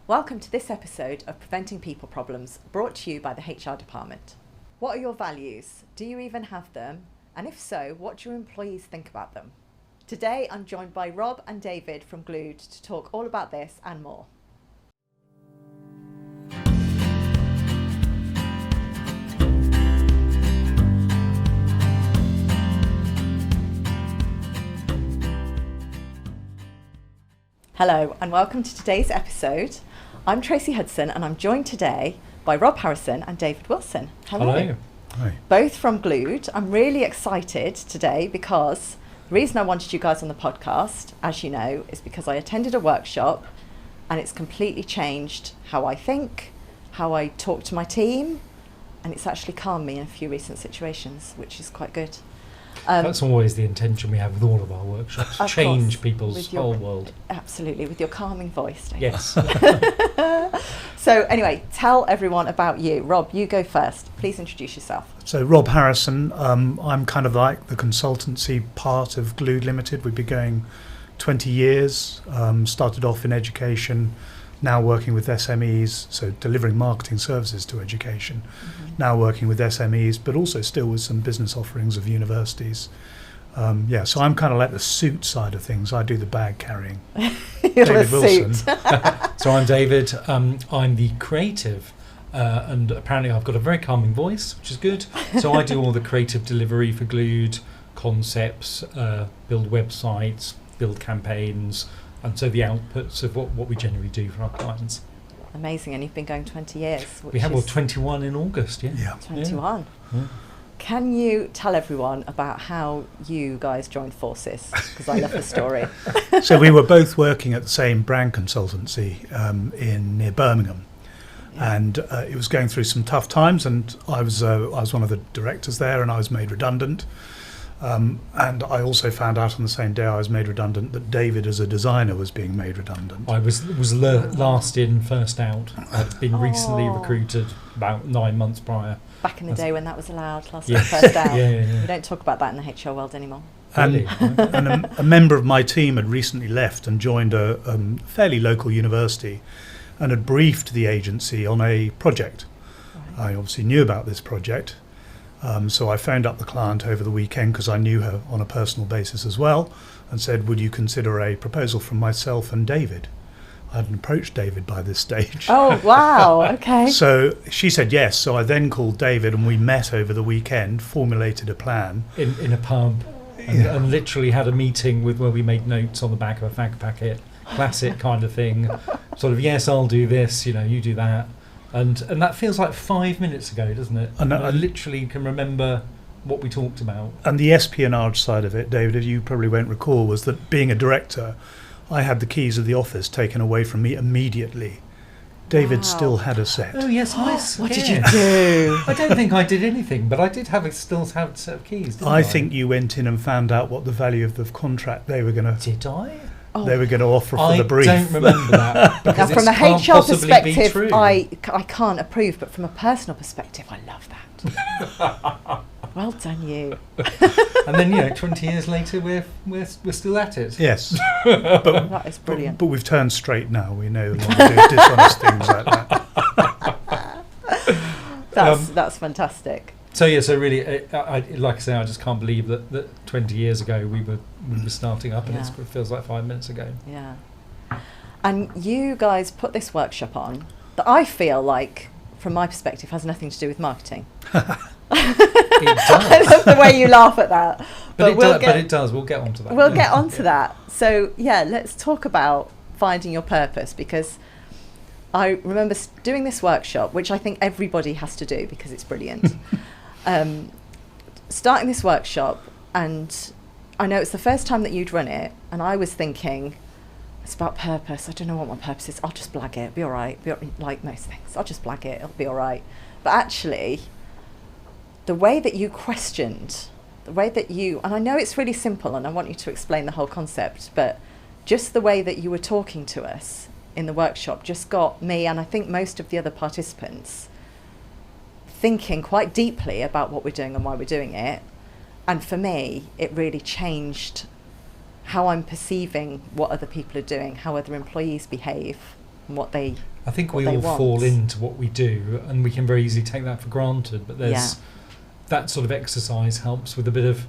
Welcome to this episode of Preventing People Problems, brought to you by the HR department. What are your values? Do you even have them? And if so, what do your employees think about them? Today, I'm joined by Rob and David from Glued to talk all about this and more. Hello and welcome to today's episode. I'm Tracey Hudson and I'm joined today by Rob Harrison and David Wilson. Hello. Hi. Both from Glued. I'm really excited today because the reason I wanted you guys on the podcast, as you know, is because I attended a workshop and it's completely changed how I think, how I talk to my team, and it's actually calmed me in a few recent situations, which is quite good. That's always the intention we have with all of our workshops, change people's whole world. Absolutely, with your calming voice, David. Yes. So anyway, tell everyone about you. Rob, you go first. Please introduce yourself. So Rob Harrison, I'm kind of like the consultancy part of Glued Limited. We've been going 20 years, started off in education, now working with SMEs, so delivering marketing services to education, now working with SMEs, but also still with some business offerings of universities. So I'm kind of like the suit side of things. I do the bag carrying. David Wilson. So I'm David. I'm the creative, and apparently I've got a very calming voice, which is good. So I do all the creative delivery for Glued, concepts, build websites, build campaigns, and so the outputs of what we generally do for our clients. Amazing, and you've been going 20 years. We have 21 in August, yeah. 21. Yeah. Can you tell everyone about how you guys joined forces? Because I love the story. So we were both working at the same brand consultancy near Birmingham, and it was going through some tough times. And I was one of the directors there, and I was made redundant. And I also found out on the same day I was made redundant that David, as a designer, was being made redundant. I was last in, first out. I'd been recently recruited about 9 months prior. Back in the day when that was allowed, last in, first out. Yeah. We don't talk about that in the HR world anymore. And a member of my team had recently left and joined a fairly local university and had briefed the agency on a project. Right. I obviously knew about this project. So I phoned up the client over the weekend because I knew her on a personal basis as well and said, would you consider a proposal from myself and David? I hadn't approached David by this stage. Oh, wow. Okay. So she said yes. So I then called David and we met over the weekend, formulated a plan. In a pub and literally had a meeting where we made notes on the back of a fag packet. Classic kind of thing. Sort of, yes, I'll do this, you do that. And that feels like 5 minutes ago, doesn't it? And I literally can remember what we talked about. And the espionage side of it, David, as you probably won't recall, was that being a director, I had the keys of the office taken away from me immediately. David still had a set. Oh, yes, nice. What did you do? I don't think I did anything, but I did still have a set of keys, didn't I? I think you went in and found out what the value of the contract they were going to... Did I? They were going to offer for the brief. I don't remember that. Now, from a HR perspective, I can't approve, but from a personal perspective, I love that. Well done, you. And then, 20 years later, we're still at it. Yes. That is brilliant. But we've turned straight now. We no longer do dishonest things like that. That's fantastic. So really, like I say, I just can't believe that 20 years ago we were starting up, and it feels like 5 minutes ago. Yeah. And you guys put this workshop on that I feel like, from my perspective, has nothing to do with marketing. It does. I love the way you laugh at that. But it does. We'll get onto that. We'll get onto that. So let's talk about finding your purpose, because I remember doing this workshop, which I think everybody has to do because it's brilliant. Starting this workshop, and I know it's the first time that you'd run it, and I was thinking, it's about purpose. I don't know what my purpose is. I'll just blag it. It'll be all right. Like most things, I'll just blag it. It'll be all right. But actually, the way that you questioned, and I know it's really simple, and I want you to explain the whole concept, but just the way that you were talking to us in the workshop just got me, and I think most of the other participants, thinking quite deeply about what we're doing and why we're doing it. And for me, it really changed how I'm perceiving what other people are doing, how other employees behave, and what they I think what we they all want. fall into what we do, and we can very easily take that for granted. But there's that sort of exercise helps with a bit of,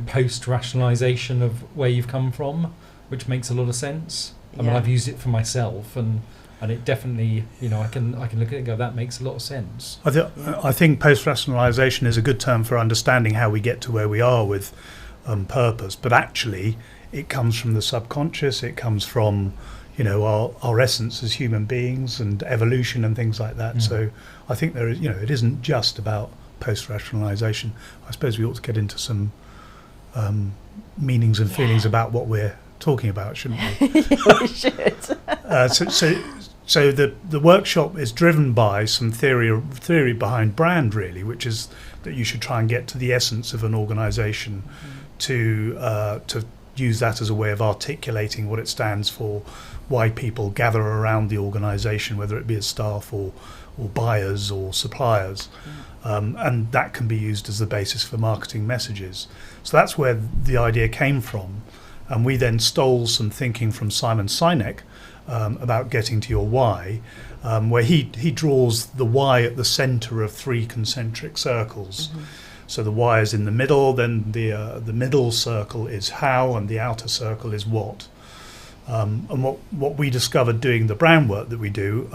post-rationalisation of where you've come from, which makes a lot of sense. I mean, I've used it for myself, and it definitely, I can look at it and go, that makes a lot of sense. I think post-rationalisation is a good term for understanding how we get to where we are with purpose, but actually it comes from the subconscious, it comes from our essence as human beings and evolution and things like that. So I think there is, it isn't just about post-rationalisation. I suppose we ought to get into some meanings and feelings about what we're talking about, shouldn't we? We should. So the workshop is driven by some theory behind brand, really, which is that you should try and get to the essence of an organisation, to use that as a way of articulating what it stands for, why people gather around the organisation, whether it be as staff or buyers or suppliers, and that can be used as the basis for marketing messages. So that's where the idea came from, and we then stole some thinking from Simon Sinek about getting to your why, where he draws the why at the centre of three concentric circles. So the why is in the middle, then the middle circle is how, and the outer circle is what. And what we discovered doing the brand work that we do,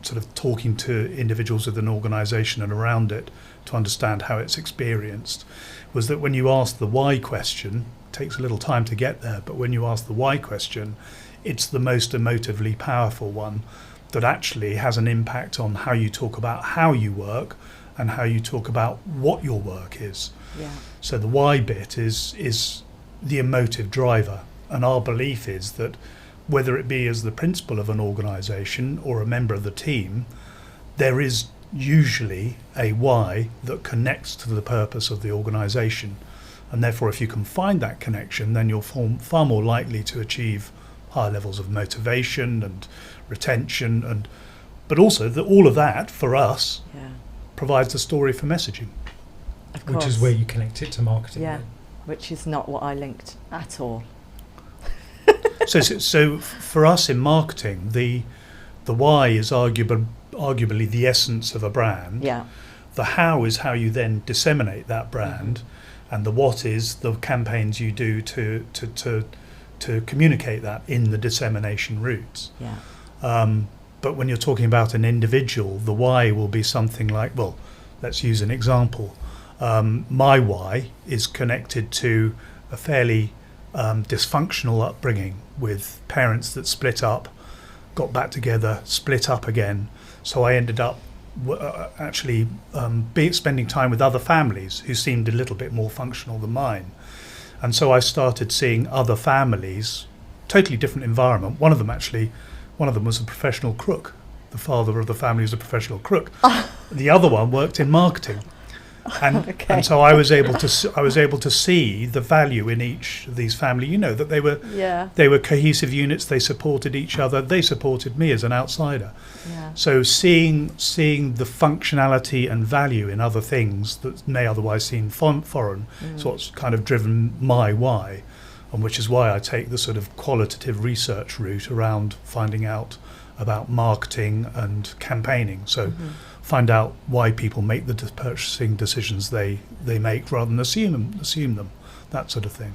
sort of talking to individuals within an organisation and around it to understand how it's experienced, was that when you ask the why question, it takes a little time to get there, but when you ask the why question, it's the most emotively powerful one that actually has an impact on how you talk about how you work and how you talk about what your work is. So the why bit is the emotive driver, and our belief is that whether it be as the principal of an organisation or a member of the team, there is usually a why that connects to the purpose of the organisation, and therefore if you can find that connection, then you're far more likely to achieve higher levels of motivation and retention, but also that all of that for us provides a story for messaging, which is where you connect it to marketing. Which is not what I linked at all. So for us in marketing, the why is arguably the essence of a brand. The how is how you then disseminate that brand, and the what is the campaigns you do to communicate that in the dissemination routes. But when you're talking about an individual, the why will be something like, well, let's use an example. My why is connected to a fairly dysfunctional upbringing with parents that split up, got back together, split up again. So I ended up actually spending time with other families who seemed a little bit more functional than mine. And so I started seeing other families, totally different environment. One of them was a professional crook. The father of the family was a professional crook. The other one worked in marketing. And so I was able to see the value in each of these family. That they were cohesive units. They supported each other. They supported me as an outsider. So seeing the functionality and value in other things that may otherwise seem foreign is what's kind of driven my why, and which is why I take the sort of qualitative research route around finding out about marketing and campaigning. So find out why people make the purchasing decisions they make rather than assume them, that sort of thing.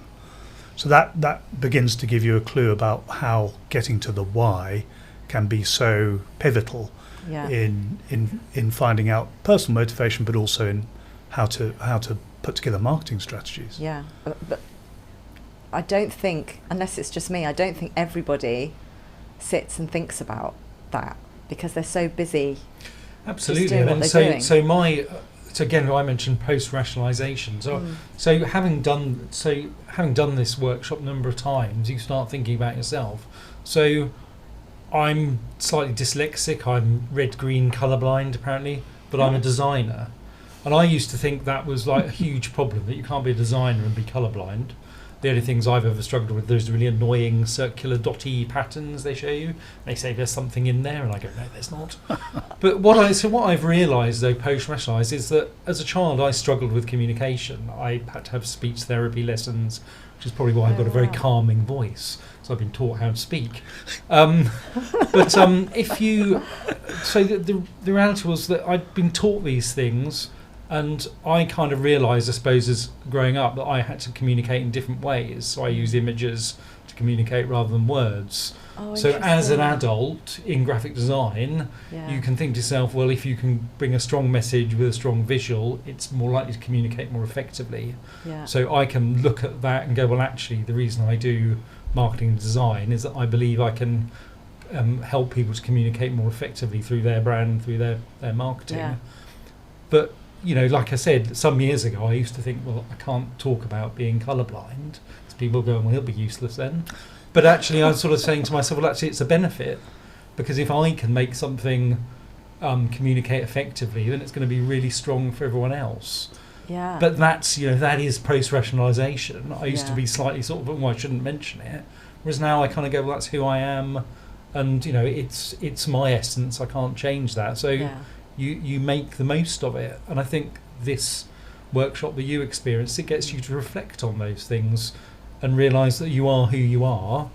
So that begins to give you a clue about how getting to the why can be so pivotal in finding out personal motivation, but also in how to put together marketing strategies. But I don't think, unless it's just me, I don't think everybody sits and thinks about that because they're so busy. Absolutely, and so again, I mentioned post-rationalisation. So having done this workshop a number of times, you start thinking about yourself. So I'm slightly dyslexic. I'm red-green colourblind apparently, but I'm a designer, and I used to think that was like a huge problem, that you can't be a designer and be colourblind. The only things I've ever struggled with, those really annoying circular dotty patterns they show you. They say there's something in there, and I go, no, there's not. But what I've realised, though, post-rationalised, is that as a child I struggled with communication. I had to have speech therapy lessons, which is probably why I've got a very calming voice. So I've been taught how to speak. But if you, so the reality was that I'd been taught these things, and I kind of realised, I suppose, as growing up, that I had to communicate in different ways. So I use images to communicate rather than words. So as an adult in graphic design, you can think to yourself, well, if you can bring a strong message with a strong visual, it's more likely to communicate more effectively. So I can look at that and go, well, actually, the reason I do marketing and design is that I believe I can help people to communicate more effectively through their brand, through their marketing. But, you know, like I said, some years ago, I used to think, well, I can't talk about being colourblind. So people go, well, he'll be useless then. But actually, I was sort of saying to myself, well, actually, it's a benefit, because if I can make something communicate effectively, then it's going to be really strong for everyone else. But that's, you know, that is post-rationalisation. I used to be slightly sort of, well, I shouldn't mention it. Whereas now I kind of go, well, that's who I am, and, you know, it's my essence. I can't change that. So you make the most of it. And I think this workshop that you experienced, it gets you to reflect on those things and realise that you are who you are,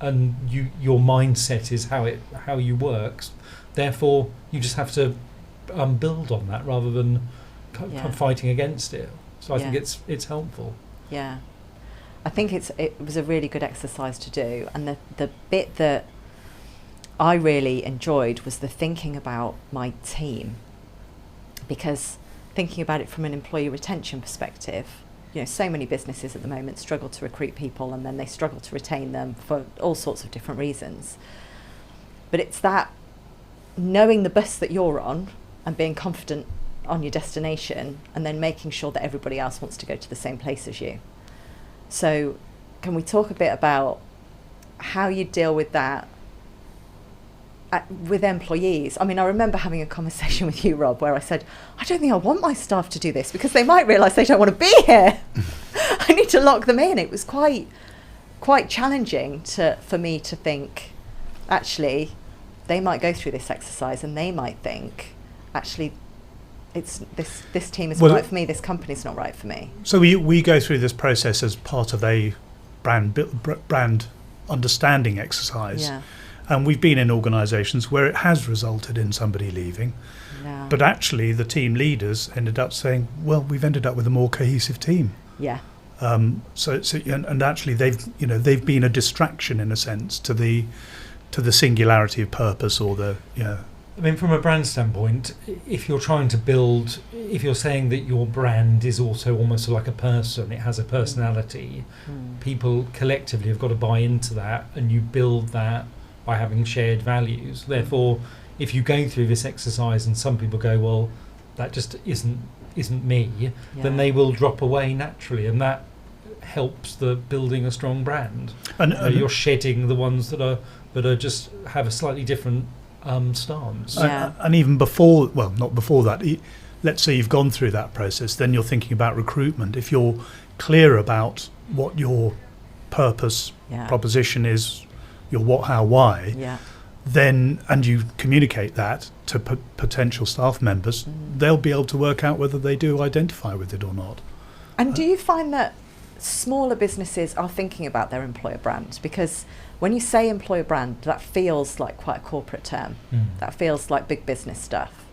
and your mindset is how you work. Therefore, you just have to build on that rather than fighting against it. So I think it's helpful. I think it was a really good exercise to do, and the bit that I really enjoyed was the thinking about my team, because thinking about it from an employee retention perspective, you know, so many businesses at the moment struggle to recruit people, and then they struggle to retain them for all sorts of different reasons. But it's that knowing the bus that you're on and being confident on your destination, and then making sure that everybody else wants to go to the same place as you. So can we talk a bit about how you deal with that with employees? I mean, I remember having a conversation with you, Rob, where I said, I don't think I want my staff to do this, because they might realise they don't want to be here. I need to lock them in. It was quite challenging for me to think, actually, they might go through this exercise and they might think, actually, it's this team isn't right for me, this company's not right for me. So we go through this process as part of a brand understanding exercise. And we've been in organisations where it has resulted in somebody leaving. But actually the team leaders ended up saying, well, we've ended up with a more cohesive team. So and actually they've been a distraction in a sense to the singularity of purpose, or the I mean, from a brand standpoint, if you're trying to build, if you're saying that your brand is also almost like a person, it has a personality, people collectively have got to buy into that, and you build that by having shared values. Therefore, if you go through this exercise and some people go, well, that just isn't me, then they will drop away naturally, and that helps the building a strong brand. And you're shedding the ones that are just have a slightly different stance. And even before, well, not before that, let's say you've gone through that process, then you're thinking about recruitment. If you're clear about what your purpose proposition is, your what, how, why, then, and you communicate that to potential staff members, they'll be able to work out whether they do identify with it or not. And do you find that smaller businesses are thinking about their employer brand? Because when you say employer brand, that feels like quite a corporate term. That feels like big business stuff.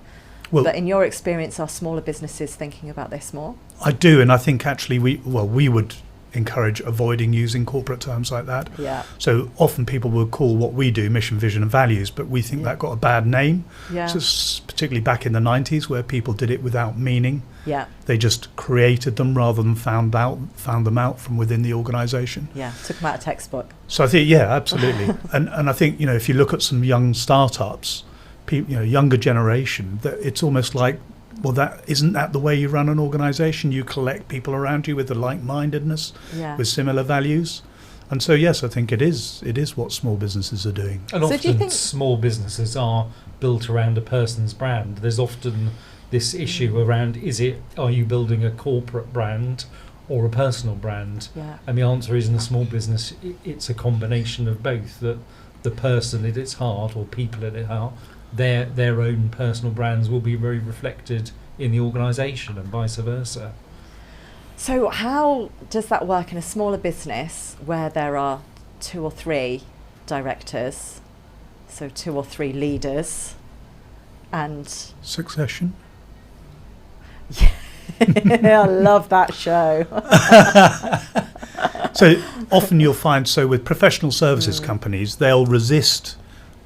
Well, but in your experience, are smaller businesses thinking about this more? I do, and I think actually we would encourage avoiding using corporate terms like that. So often people will call what we do mission, vision and values, but we think that got a bad name. So particularly back in the 90s, where people did it without meaning. They just created them rather than found them out from within the organisation. Took them out of textbook. So I think, absolutely. and I think, if you look at some young startups, younger generation, that it's almost like, well, isn't that the way you run an organisation? You collect people around you with the like-mindedness, with similar values. And so, yes, I think it is what small businesses are doing. And so often small businesses are built around a person's brand. There's often this issue around, are you building a corporate brand or a personal brand? And the answer is, in a small business, it's a combination of both. That the person at its heart, or people at its heart, their own personal brands will be very reflected in the organisation, and vice versa. So how does that work in a smaller business where there are 2 or 3 directors, so 2 or 3 leaders, and Succession. I love that show. So often you'll find, so with professional services companies, they'll resist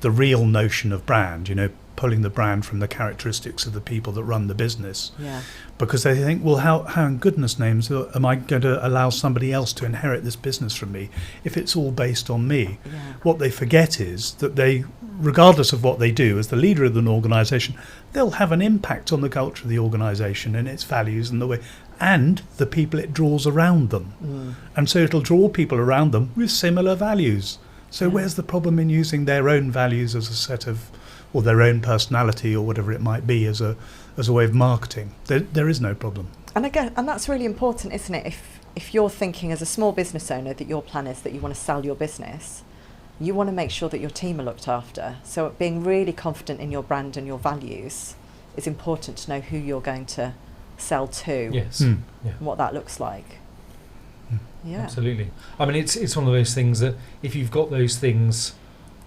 the real notion of brand, pulling the brand from the characteristics of the people that run the business. Yeah. Because they think, well, how in goodness names am I going to allow somebody else to inherit this business from me if it's all based on me? Yeah. What they forget is that they, regardless of what they do, as the leader of an organisation, they'll have an impact on the culture of the organisation and its values and the way, and the people it draws around them. And so it'll draw people around them with similar values. So where's the problem in using their own values as a set of, or their own personality or whatever it might be as a way of marketing? There is no problem. And again, and that's really important, isn't it? If you're thinking as a small business owner that your plan is that you want to sell your business, you want to make sure that your team are looked after. So being really confident in your brand and your values is important to know who you're going to sell to. Yes. And what that looks like. Yeah. Absolutely. I mean, it's one of those things that if you've got those things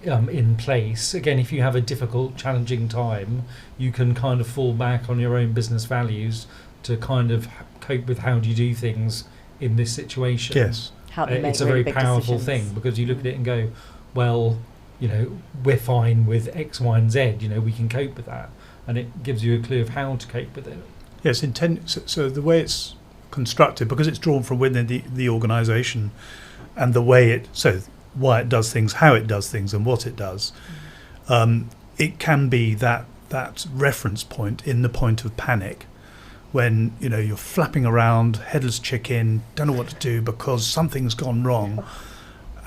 in place, again, if you have a difficult, challenging time, you can kind of fall back on your own business values to kind of cope with how do you do things in this situation. Yes. How to make it's a really very big powerful decisions. thing, because you look at it and go, well, we're fine with X, Y, and Z. We can cope with that, and it gives you a clue of how to cope with it. Yes, so the way it's constructed, because it's drawn from within the organisation, and the way why it does things, how it does things, and what it does, it can be that reference point in the point of panic, when you're flapping around, headless chicken, don't know what to do because something's gone wrong,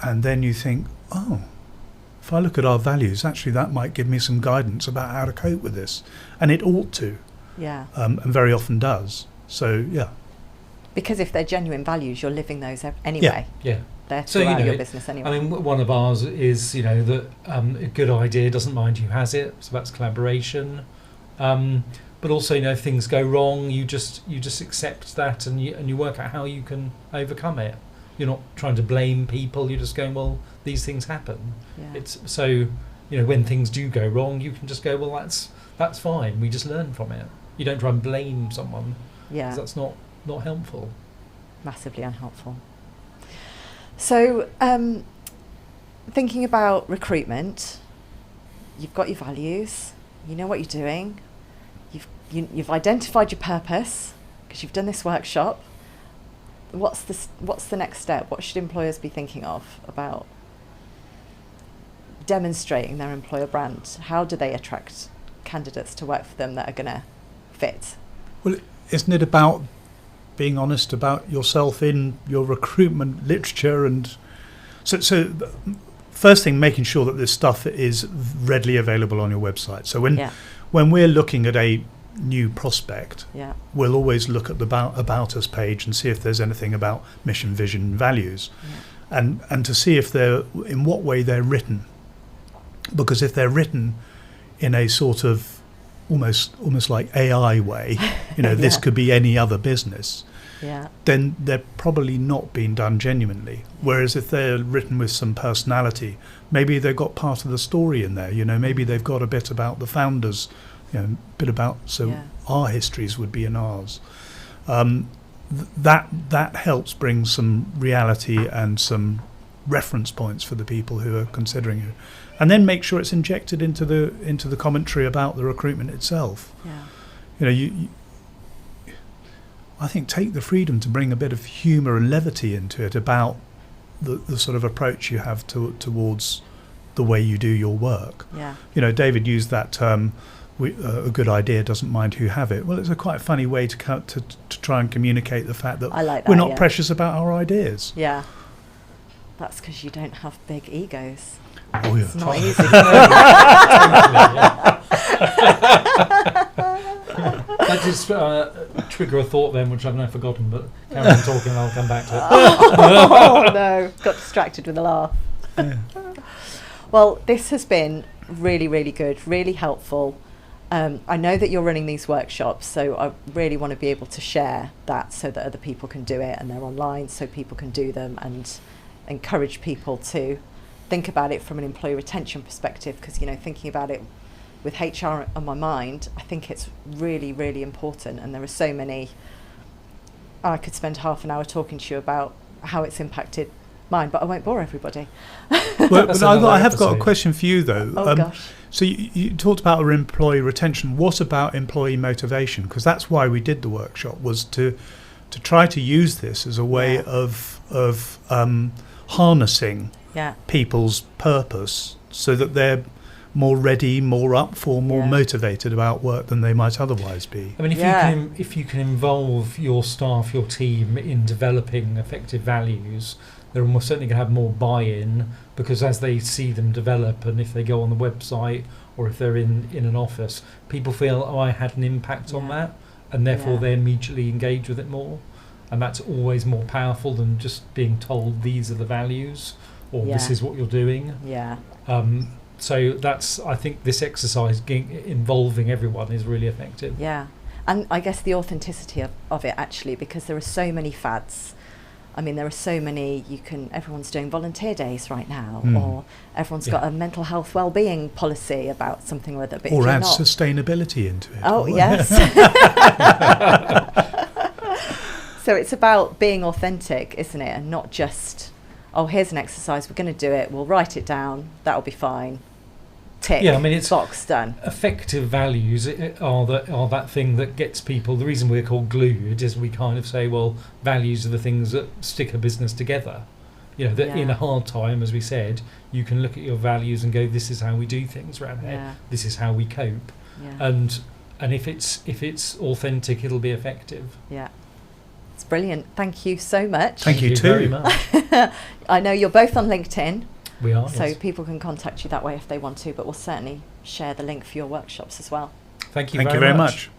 and then you think, oh, if I look at our values, actually that might give me some guidance about how to cope with this, and it ought to. Yeah. And very often does. So, yeah. Because if they're genuine values, you're living those anyway. Yeah. They're So, throughout your business anyway. I mean, one of ours is, that a good idea doesn't mind who has it, so that's collaboration. But also, if things go wrong, you just accept that and you work out how you can overcome it. You're not trying to blame people. You're just going, well, these things happen. Yeah. It's so, when things do go wrong, you can just go, well, that's fine. We just learn from it. You don't try and blame someone. Yeah. 'Cause that's not helpful. Massively unhelpful. So, thinking about recruitment, you've got your values, you know what you're doing, you've identified your purpose because you've done this workshop. What's the next step? What should employers be thinking of about demonstrating their employer brand? How do they attract candidates to work for them that are going to fit? Well, isn't it about being honest about yourself in your recruitment literature? And so first thing, making sure that this stuff is readily available on your website. So when we're looking at a new prospect, we'll always look at the about us page and see if there's anything about mission, vision, values, and to see if in what way they're written. Because if they're written in a sort of almost like AI way, this could be any other business, then they're probably not being done genuinely. Whereas if they're written with some personality, maybe they've got part of the story in there, maybe they've got a bit about the founders, a bit about, our histories would be in ours. That helps bring some reality and some reference points for the people who are considering it. And then make sure it's injected into the commentary about the recruitment itself. I think take the freedom to bring a bit of humour and levity into it about the sort of approach you have towards the way you do your work. David used that term, a good idea doesn't mind who have it. Well, it's a quite funny way to try and communicate the fact that, we're not precious about our ideas. Yeah. That's because you don't have big egos. Oh, yeah. It's not easy. That just trigger a thought then, which I've now forgotten, but carry on talking and I'll come back to it. Oh no, got distracted with a laugh. Yeah. Well, this has been really, really good, really helpful. I know that you're running these workshops, so I really want to be able to share that so that other people can do it, and they're online so people can do them, and encourage people to think about it from an employee retention perspective, because, thinking about it with HR on my mind, I think it's really, really important. And there are so many, I could spend half an hour talking to you about how it's impacted mine, but I won't bore everybody. Well, but I have got a question for you, though. Oh, gosh. So you talked about our employee retention. What about employee motivation? Because that's why we did the workshop, was to try to use this as a way of harnessing people's purpose so that they're more ready, more up for, more motivated about work than they might otherwise be. I mean, if you can involve your staff, your team in developing effective values, they're almost certainly going to have more buy-in, because as they see them develop, and if they go on the website or if they're in an office, people feel, I had an impact on that, and therefore they immediately engage with it more. And that's always more powerful than just being told these are the values, or this is what you're doing. So that's, I think this exercise involving everyone is really effective. Yeah. And I guess the authenticity of it, actually, because there are so many fads. I mean, there are so many, everyone's doing volunteer days right now, or everyone's got a mental health well-being policy about something or other. But or add sustainability into it. Oh, yes. So it's about being authentic, isn't it? And not just, here's an exercise, we're going to do it, we'll write it down, that'll be fine. Tick, it's box done. Effective values are that thing that gets people. The reason we're called Glued is we kind of say, well, values are the things that stick a business together. In a hard time, as we said, you can look at your values and go, this is how we do things around here. This is how we cope. And if it's authentic, it'll be effective. Yeah. It's brilliant. Thank you so much. Thank you too. Very much. I know you're both on LinkedIn. We are. So yes. people can contact you that way if they want to, but we'll certainly share the link for your workshops as well. Thank you very much.